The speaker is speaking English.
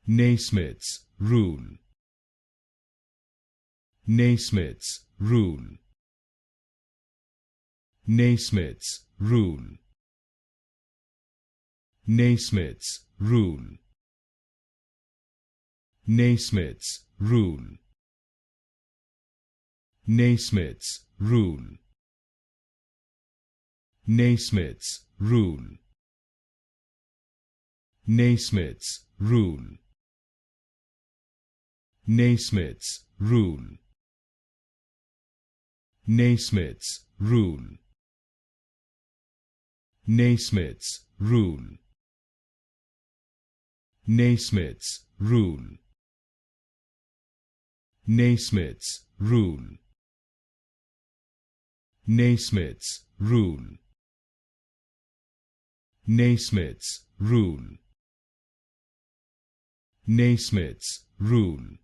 Naismith's rule. Naismith's rule. Naismith's rule. Naismith's rule. Naismith's rule. Naismith's rule. Naismith's rule. Naismith's rule. Naismith's rule. Naismith's rule. Naismith's rule. Naismith's rule. Naismith's rule. Naismith's rule. Naismith's rule. Naismith's rule.